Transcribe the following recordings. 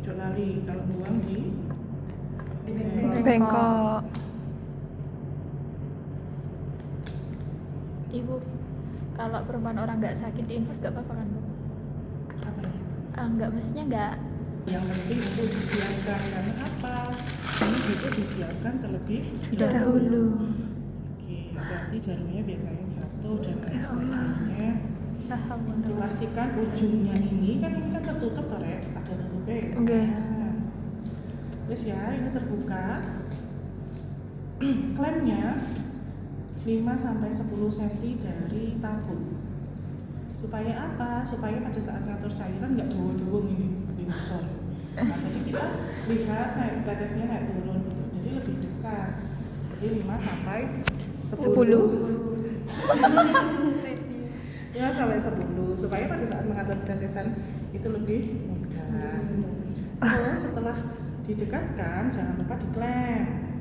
Ojo lali, kalau buang di bengkok. Ibu, kalau perempuan orang nggak sakit diinfus nggak apa-apa kan, Bu? apa ya? Nggak, maksudnya nggak. Yang penting itu disiapkan, karena apa? Ini itu disiapkan terlebih Dahulu. Oke, berarti jarumnya biasanya jatuh dan lain sebagainya. Dipastikan ujungnya ini kan tertutup toh, Rek? Ada tutupnya ya? Oke. Nah, terus ya, ini terbuka. Klemnya 5-10 cm dari tabung. Supaya apa? Supaya pada saat ngatur cairan nggak dowo-dowo ini besar. Nah, jadi kita lihat naik batasnya naik turun gitu. Jadi lebih dekat. Jadi 5-10. Ya sampai 10 supaya pada saat mengatur tetesan itu lebih mudah. Terus setelah didekatkan jangan lupa diklem.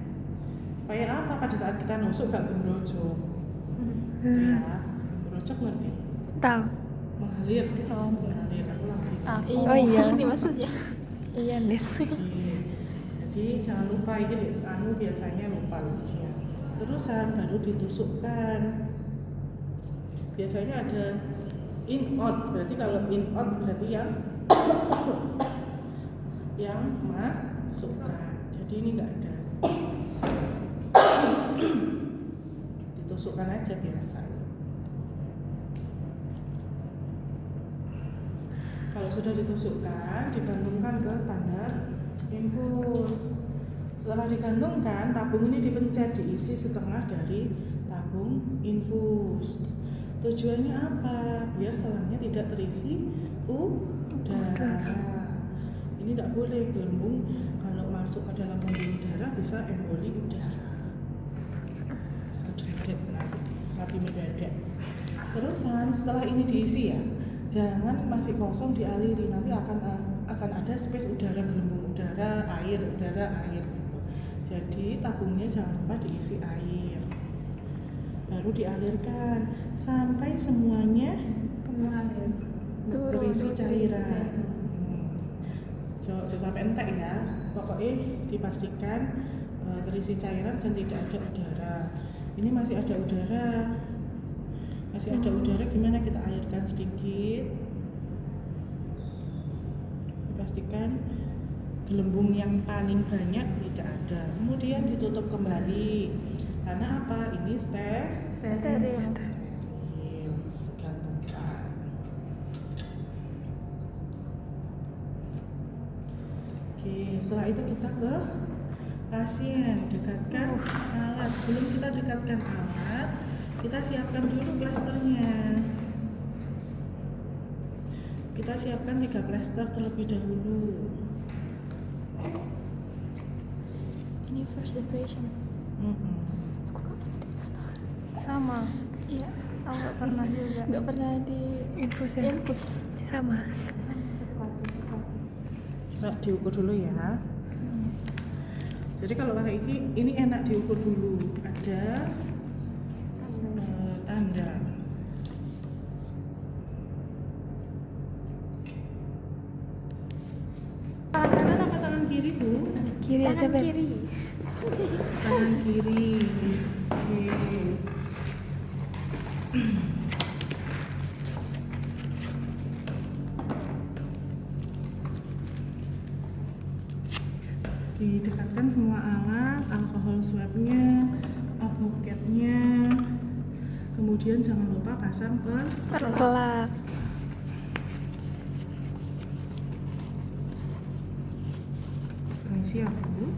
Supaya apa? Pada saat kita nusuk gak gembrojok. Ya, gembrojok ngerti? Tahu. Mengalir. Mengalir. Aku lagi. Oh iya. Ini maksudnya. Iya, Nis. Jadi jangan lupa ini biasanya lupa ujian. Terusan baru ditusukkan. Biasanya ada in out, berarti kalau in out berarti yang masukkan. Jadi ini enggak ada. Ditusukkan aja biasa. Kalau sudah ditusukkan, digantungkan ke standar infus. Setelah digantungkan, tabung ini dipencet, diisi setengah dari tabung infus. Tujuannya apa? Biar selangnya tidak terisi udara. Ini tidak boleh gelembung kalau masuk ke dalam pembuluh darah bisa emboli udara. Bisa mati mendadak. Terusan setelah ini diisi ya, jangan masih kosong dialiri, nanti akan ada space udara, gelembung udara, air gitu. Jadi tabungnya jangan lupa diisi air. Baru dialirkan sampai semuanya terisi cairan. Jangan sampai entek ya. Pokoknya dipastikan terisi cairan dan tidak ada udara. Ini masih ada udara. Gimana kita alirkan sedikit. Dipastikan gelembung yang paling banyak tidak ada. Kemudian ditutup kembali. Karena apa? Ini steril. Gantungkan. Oke, setelah itu kita ke pasien. Dekatkan alat. Sebelum kita dekatkan alat, kita siapkan dulu plasternya. Kita siapkan 3 plaster terlebih dahulu. Ini first impression. Sama. Iya. Aku nggak pernah juga. Nggak pernah di Infus ya? Sama. Coba diukur dulu ya. Jadi kalau pakai ini enak diukur dulu. Ada tanda. Tangan kanan apa tangan kiri, Bu? Kiri aja, Beb. Tangan kiri. Oke. Didekatkan semua alat, alkohol swabnya, alkoketnya. Kemudian jangan lupa pasang Pelak. permisi ya, Bu.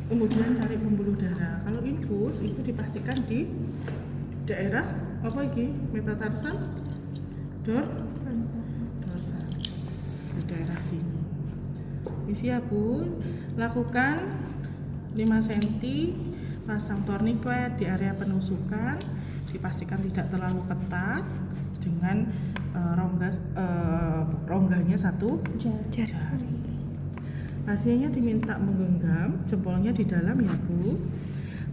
Kemudian cari pembuluh darah. Kalau infus itu dipastikan di daerah apa ini? Metatarsan, dorsal, di daerah sini. Isi ya, Bu. Lakukan 5 cm, pasang tourniquet di area penusukan, dipastikan tidak terlalu ketat dengan rongganya 1 jari. Pasiennya diminta menggenggam jempolnya di dalam ya, Bu.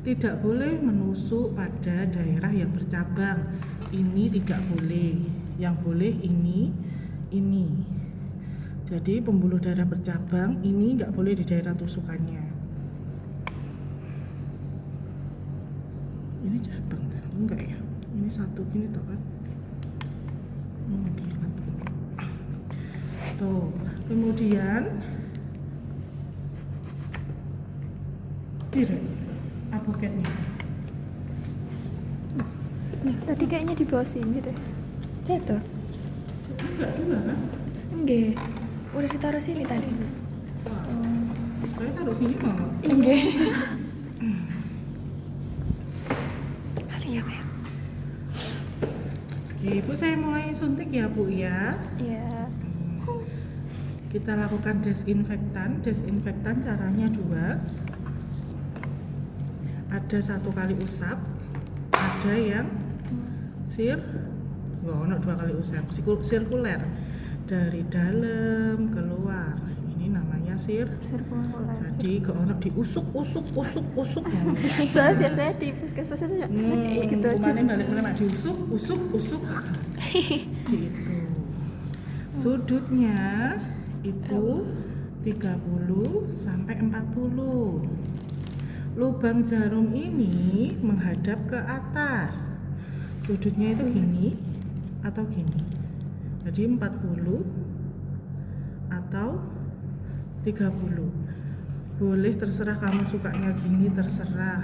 Tidak boleh menusuk pada daerah yang bercabang. Ini tidak boleh. Yang boleh ini. Jadi pembuluh darah bercabang ini nggak boleh di daerah tusukannya. Ini cabang kan? Enggak ya? Ini satu gini toh kan? Gila. Tuh, kemudian kira advokatnya. Nih, tadi kayaknya di bawah sini deh. Jatuh. Enggak juga kan? Enggak. Udah ditaruh sini tadi. Saya taruh sini mau. Enggak. Kali ya, Beb. Oke, Bu, saya mulai suntik ya, Bu ya. Iya. Kita lakukan desinfektan. Desinfektan caranya 2. Ada 1 kali usap, ada yang nggak ono 2 kali usap, sirkuler dari dalam keluar. Ini namanya Sirkuler. Jadi gak ono diusuk. Soalnya biasanya di puskesmas itu gitu aja. Kemana balik mak diusuk. Gitu. Sudutnya itu 30 sampai 40. Lubang jarum ini menghadap ke atas. Sudutnya itu gini atau gini. Jadi 40 atau 30. Boleh, terserah kamu sukanya gini, terserah.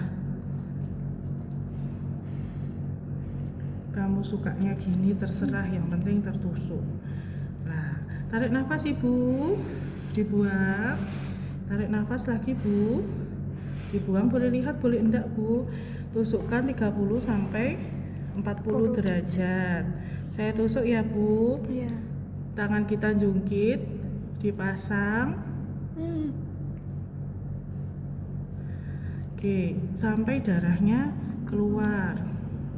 Kamu sukanya gini, terserah, yang penting tertusuk. Nah, tarik nafas Ibu, dibuang. Tarik nafas lagi Bu, dibuang. Boleh lihat, boleh enggak Bu. Tusukkan 30 sampai 40 derajat. Saya tusuk ya Bu. Iya. Tangan kita jungkit, dipasang. Oke, sampai darahnya keluar.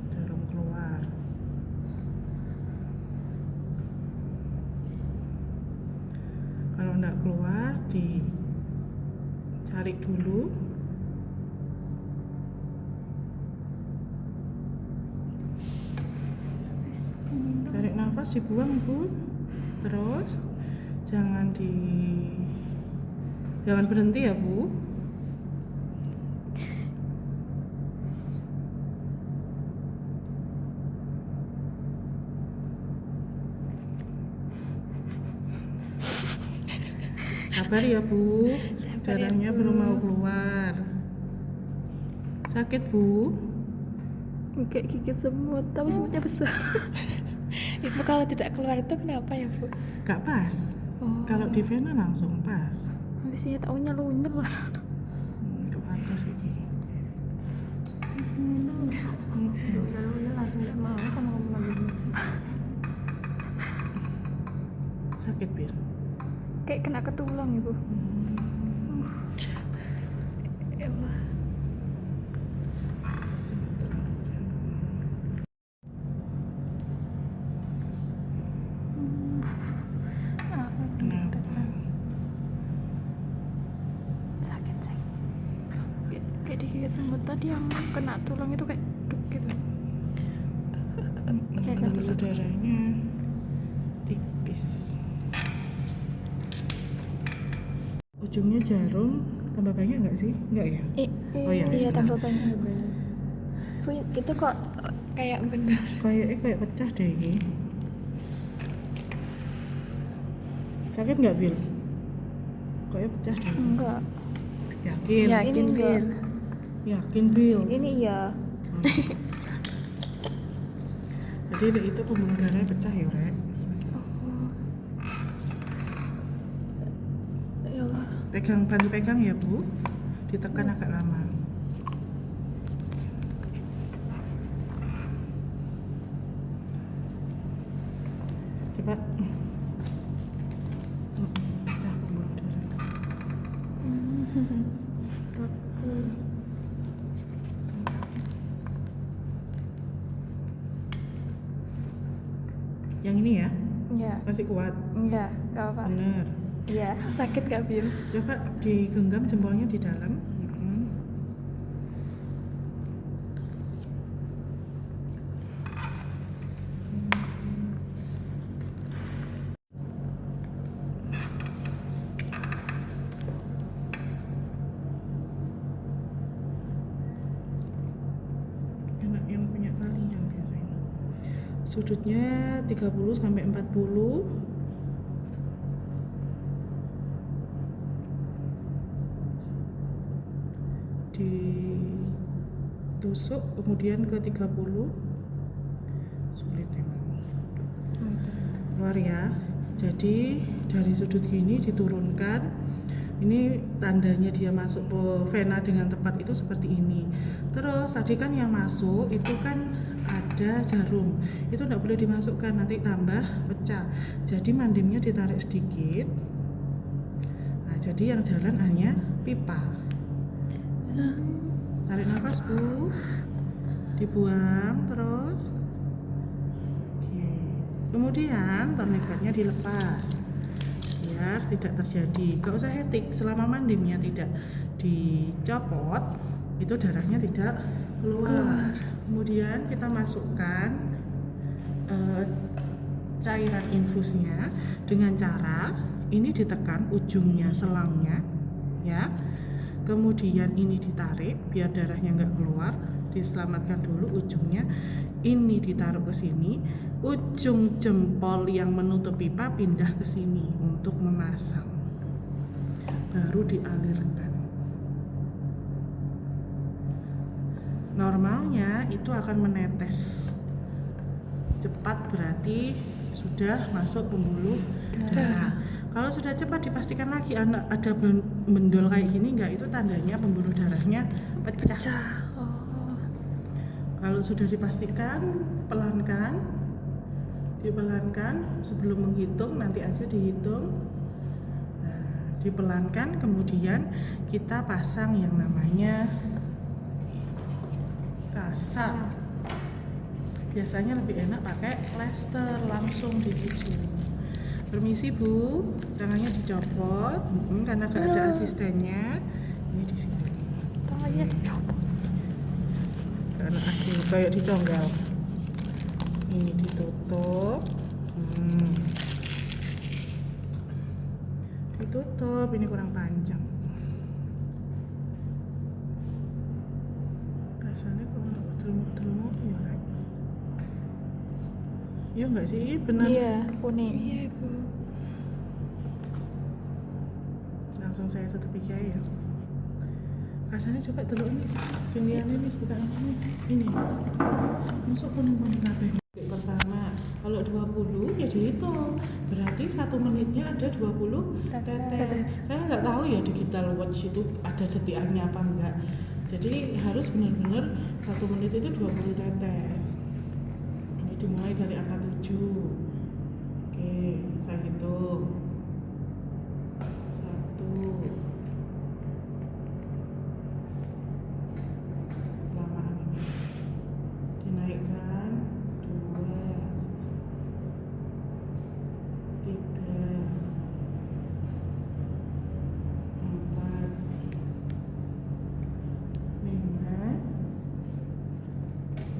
Jarum keluar. Kalau enggak keluar, dicari dulu. Tarik nafas, dibuang Bu. Terus jangan berhenti ya Bu. Sabar ya Bu, darahnya belum mau keluar. Sakit Bu? Kayak gigit semut, tapi semutnya besar. Ibu kalau tidak keluar itu kenapa ya, Bu? Gak pas. Oh. Kalau di vena langsung pas. Habisnya taunya lunyel lah. Ke atas iki. Lunyel langsung nggak mau sama ngomong. Sakit Bir. Kayak kena ketulang Ibu. Ya Allah. Kenapa? Sakit. Kayak digigit semut tadi yang kena tulang itu kayak duk gitu. Kayak Pembuluh darahnya tipis. Ujungnya jarum tambah banyak nggak sih? Nggak ya? Oh ya, iya sebentar. tambah banyak. Bu, itu kok kayak bener. Kayak pecah deh ini. Sakit nggak Bil? Kayak pecah deh. Enggak. Yakin? Yakin, Ini enggak. Bil. Yakin Bil? Ini iya. Jadi itu pembuluh darahnya pecah ya Rek? Ya Allah. Bantu pegang ya Bu, ditekan agak lama. Coba. Pecah pembuluh darah. Yang ini ya, Iya. masih kuat. Enggak apa-apa. Bener. Iya. Sakit gak, Bil? Coba digenggam jempolnya di dalam. Sudutnya 30 sampai 40. Ditusuk kemudian ke 30. Sulit emang. Keluar ya. Jadi dari sudut gini diturunkan. Ini tandanya dia masuk ke vena dengan tepat itu seperti ini. Terus tadi kan yang masuk itu kan ada jarum, itu tidak boleh dimasukkan, nanti tambah pecah. Jadi mandimnya ditarik sedikit. Nah, jadi yang jalan hanya pipa. Tarik nafas Bu, dibuang terus. Oke. Kemudian tourniquetnya dilepas biar tidak terjadi. Gak usah hetik, selama mandimnya tidak dicopot itu darahnya tidak keluar. Kemudian kita masukkan cairan infusnya dengan cara ini ditekan ujungnya selangnya ya. Kemudian ini ditarik biar darahnya nggak keluar, diselamatkan dulu ujungnya. Ini ditaruh ke sini, ujung jempol yang menutup pipa pindah ke sini untuk memasang. Baru dialirkan. Normalnya itu akan menetes cepat, berarti sudah masuk pembuluh darah. Kalau sudah cepat dipastikan lagi ada mendol kayak gini enggak, itu tandanya pembuluh darahnya pecah. Kalau sudah dipastikan, dipelankan sebelum menghitung, nanti aja dihitung. Nah, dipelankan, kemudian kita pasang yang namanya kasar. Biasanya lebih enak pakai plester langsung di situ. Permisi Bu, tangannya dicopot, karena gak ada asistennya. Ini di sini. Tangannya dicopot. Karena asli kayak diconggal. Ini ditutup. Ditutup, ini kurang panjang. Rasanya kok untuk delmu ya, Rek? Iya enggak sih? Benar. Iya, kuning. Iya Bu. Langsung saya tutup aja ya. Rasanya coba dulu nih, siniannya nih bukan apa nih, ini masuk kuning-kuning kabeh. Pertama, kalau 20 ya dihitung, berarti 1 menitnya ada 20 tetes. Saya nggak tahu ya digital watch itu ada detikannya apa enggak. Jadi harus benar-benar 1 menit itu 20 tetes. Ini dimulai dari angka 7. Oke, saya hitung. 1. Dinaikkan 2, 3, 4, 5, 6,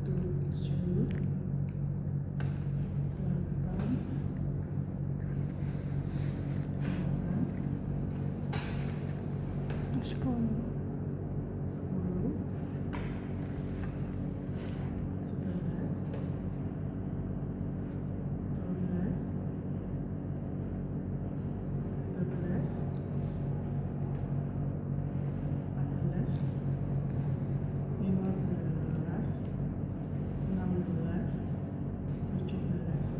7, 8, 10.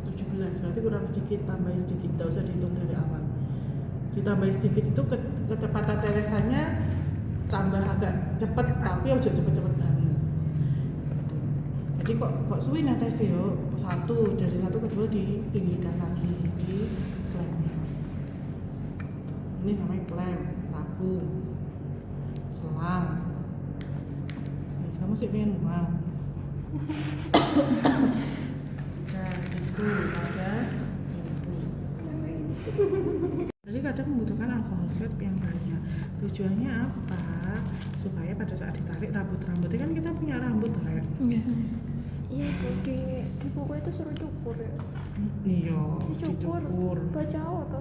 17, berarti kurang sedikit, tambahin sedikit, tidak usah dihitung dari awal. Ditambahin sedikit itu kecepatan tetesannya tambah agak cepat, tapi udah cepet-cepet banget. Jadi kok suwi netes yo, dari satu ke dua ditinggikan lagi di klemnya. Ini namanya klem, tabung, selang. Kamu sih pengen mau. Sudah itu ada infus. Jadi kadang membutuhkan alkohol swab yang banyak. Tujuannya apa? Supaya pada saat ditarik rambutnya kan kita punya rambut, Rek. Iya Bu, di buku itu suruh cukur ya. Iya, Dicukur. dicukur. Baca apa?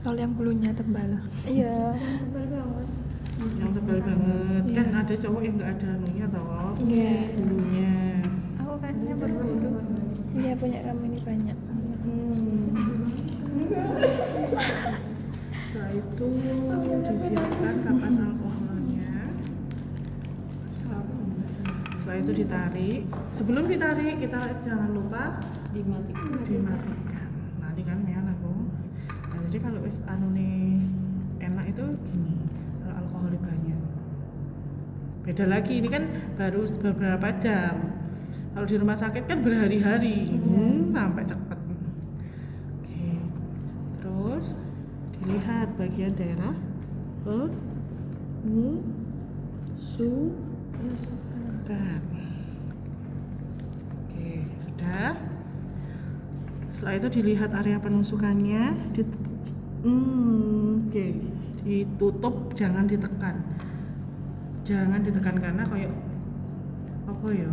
Kalau yang bulunya tebal. Iya, tebal banget. Yang tebal banget. Iya. Kan ada cowok yang nggak ada anunya toh. Iya. Bulunya. kok kayaknya berburu. Iya, punya kamu ini banyak. Setelah itu disiapkan kapas alkoholnya. Setelah itu ditarik. Sebelum ditarik kita jangan lupa dimatikan. Nanti kan nyala Bu. Nah, jadi kalau wis anune enak itu gini. Kalau alkoholnya banyak. Beda lagi ini kan baru beberapa jam. Kalau di rumah sakit kan berhari-hari, sampai cepet. Oke, terus dilihat bagian daerah penusukan. Oke, sudah. Setelah itu dilihat area penusukannya, oke, ditutup, jangan ditekan. Jangan ditekan karena kayak apa ya?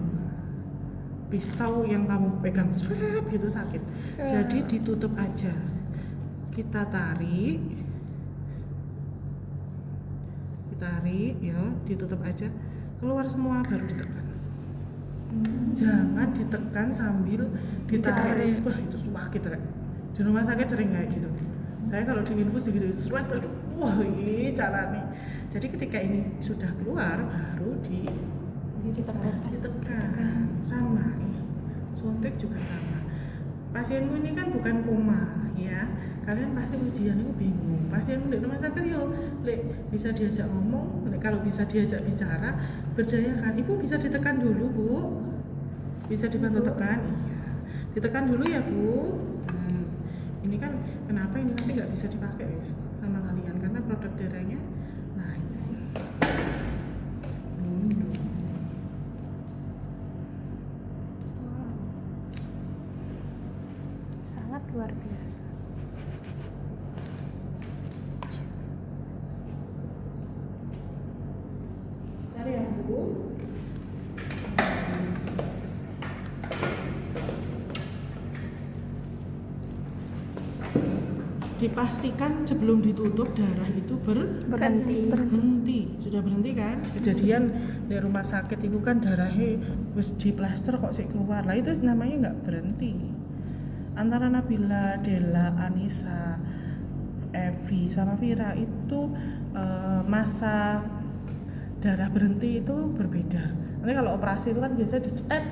Pisau yang kamu pegang seret gitu sakit. Jadi ditutup aja. Kita tarik ya, ditutup aja. Keluar semua baru ditekan. Jangan ditekan sambil ditarik. Wah, itu sakit Rek. Di rumah sakit sering kayak gitu. Saya kalau di infus gitu seret, aduh, wah ini caranya. Jadi ketika ini sudah keluar baru ditekan. Sama nih, suntik juga sama. Pasienmu ini kan bukan koma ya, kalian pasti ujian itu bingung. Pasienmu di rumah sakit yo bisa diajak ngomong, kalau bisa diajak bicara, berdayakan. Ibu bisa ditekan dulu Bu, bisa dibantu tekan. Iya, ditekan dulu ya Bu. Ini kan kenapa ini nanti nggak bisa dipakai guys sama kalian karena produk darahnya naik. Sangat luar biasa. Cari yang Bu. Dipastikan sebelum ditutup darah itu berhenti. Sudah berhenti kan? Kejadian di rumah sakit itu kan darahnya wis di plaster kok sih keluar. Lah itu namanya nggak berhenti. Antara Nabila, Della, Anissa, Evi sama Vira itu masa darah berhenti itu berbeda. Nanti kalau operasi itu kan biasanya dicet.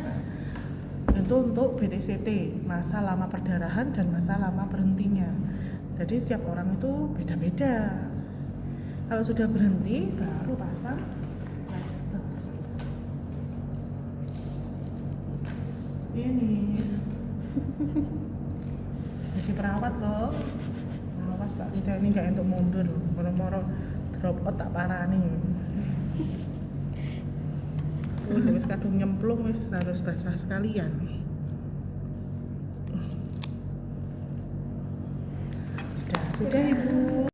Itu untuk BTCT, masa lama perdarahan dan masa lama berhentinya. Jadi setiap orang itu beda-beda. Kalau sudah berhenti baru pasang plaster. Ini jadi perawat loh. Awas tak tidak ini nggak untuk mundur loh. Moro-moro drop out tak parani. Wis kadung nyemplung wis harus basah sekalian. Sudah Ibu.